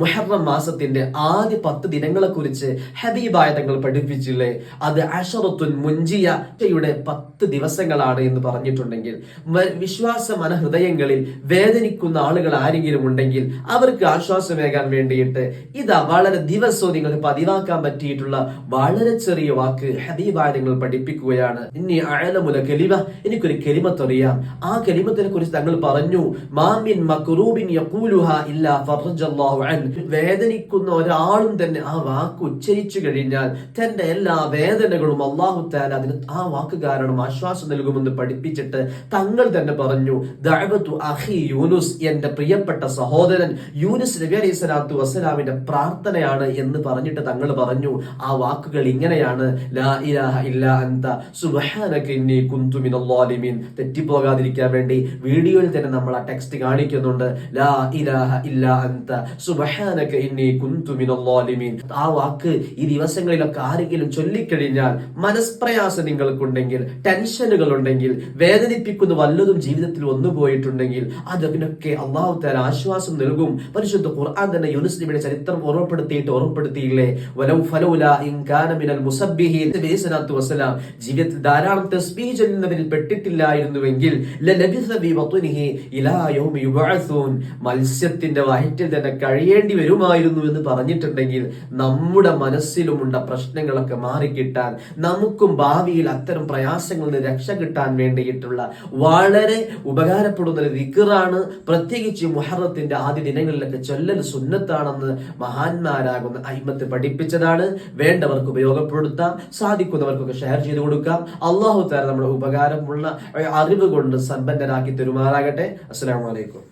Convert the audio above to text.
മുഹറം മാസത്തിന്റെ ആദ്യ 10 ദിനങ്ങളെ കുറിച്ച് ഹബീബായ തങ്ങൾ പഠിപ്പിച്ചില്ലേ? അത് അശറത്തുൻ മുൻജിയയുടെ 10 ദിവസങ്ങളാണ് എന്ന് പറഞ്ഞിട്ടുണ്ടെങ്കിൽ, വിശ്വാസ മനഹൃദയങ്ങളിൽ വേദനിക്കുന്ന ആളുകൾ ആരെങ്കിലും ഉണ്ടെങ്കിൽ അവർക്ക് ആശ്വാസമേകാൻ വേണ്ടിയിട്ട് ഇതാ വളരെ ദിവസവും നിങ്ങൾക്ക് പതിവാക്കാൻ പറ്റിയിട്ടുള്ള വളരെ ചെറിയ വാക്ക് ഹബീബായ തങ്ങൾ പഠിപ്പിക്കുകയാണ്. ഇനി അഅലമുൽ കലിമ, എനിക്കൊരു കലിമത്ത് അറിയാം. ആ കലിമത്തിനെ കുറിച്ച് തങ്ങൾ പറഞ്ഞു, മാമിൻ മക്റൂബിൻ യഖൂലുഹാ ഇല്ലാ ഫറജല്ലാഹു അൻ. വേദനിക്കുന്ന ഒരാളും തന്നെ ആ വാക്ക് ഉച്ചരിച്ചു കഴിഞ്ഞാൽ തന്റെ എല്ലാ വേദനകളും അല്ലാഹു തആല അതിന് ആ വാക്ക് കാരണം ആശ്വാസം നൽകുമെന്ന് പഠിപ്പിച്ചിട്ട് തങ്ങൾ തന്നെ പറഞ്ഞു, ദഅവതു അഖി യൂനുസ്, എന്റെ പ്രിയപ്പെട്ട സഹോദരൻ യൂനുസ് നബി അലൈഹി സ്വലാത്തു വസ്സലാമിന്റെ പ്രാർത്ഥനയാണ് എന്ന് പറഞ്ഞിട്ട് തങ്ങൾ പറഞ്ഞു. ആ വാക്കുകൾ ഇങ്ങനെയാണ്, ലാ ഇലാഹ ഇല്ലാ അൻത സുബ്ഹാനക ഇന്നി കുന്തു മിനൽ ളാലിമീൻ. തെറ്റിപ്പോകാതിരിക്കാൻ വേണ്ടി വീഡിയോയിൽ തന്നെ നമ്മൾ ആ ടെക്സ്റ്റ് കാണിക്കുന്നുണ്ട്. ലാ ഇലാഹ ഇല്ലാ അൻത സുബ്ഹാനക ഇന്നി കുന്തു മിനൽ ളാലിമീൻ. ആ വാക്ക് ഈ ദിവസങ്ങളിലൊക്കെ ആരെങ്കിലും ചൊല്ലിക്കഴിഞ്ഞാൽ മനസ്പ്രയാസം നിങ്ങൾക്കുണ്ടെങ്കിൽ, ടെൻഷനുകൾ ഉണ്ടെങ്കിൽ, വേദനിപ്പിക്കുന്ന വല്ലതും ജീവിതത്തിൽ വന്നു പോയിട്ടുണ്ടെങ്കിൽ അതിനൊക്കെ അല്ലാഹു തആല ആശ്വാസം നൽകും. പരിശുദ്ധ ഖുർആൻ തന്നെ യൂനുസ് നബിയുടെ ചരിത്രം ഓർമ്മപ്പെടുത്തിയില്ലേ, വലൗ ഫലൗലാ ഇൻ കാന മിനൽ മുസബ്ബിഹീൻ. നബി സല്ലല്ലാഹു അലൈഹി വസല്ലം ജീവിതത്തിൽ ധാരാളം തസ്ബീഹ് ചൊല്ലുന്നവരിൽ പെട്ടിട്ടില്ലായിരുന്നുവെങ്കിൽ ലലബിസ ബി ബത്നിഹി ഇലാ യൗമി യുബഅസൂൻ, മത്സ്യത്തിന്റെ വയറ്റിൽ തന്നെ കഴിയേണ്ടി വരുമായിരുന്നു എന്ന് പറഞ്ഞിട്ടുണ്ടെങ്കിൽ നമ്മുടെ മനസ്സിലുമുണ്ട പ്രശ്നങ്ങളൊക്കെ മാറിക്കിട്ടാൻ, നമുക്കും ഭാവിയിൽ അത്തരം പ്രയാസങ്ങളിൽ നിന്ന് രക്ഷ കിട്ടാൻ വേണ്ടിയിട്ടുള്ള വളരെ ഉപകാരപ്പെടുന്ന ഒരു ദിക്റാണ്. പ്രത്യേകിച്ച് മുഹറത്തിന്റെ ആദ്യ ദിനങ്ങളിലൊക്കെ ചൊല്ലൽ സുന്നത്താണെന്ന് മഹാന്മാരാകുന്ന അയിമത്ത് പഠിപ്പിച്ചതാണ്. വേണ്ടവർക്ക് ഉപയോഗപ്പെടുത്താം, സാധിക്കുന്നവർക്കൊക്കെ ഷെയർ ചെയ്ത് കൊടുക്കാം. അല്ലാഹു തആല നമ്മുടെ ഉപകാരമുള്ള അറിവ് കൊണ്ട് സമ്പന്നരാക്കി തരുമാറാകട്ടെ. അസ്സലാമു അലൈക്കും.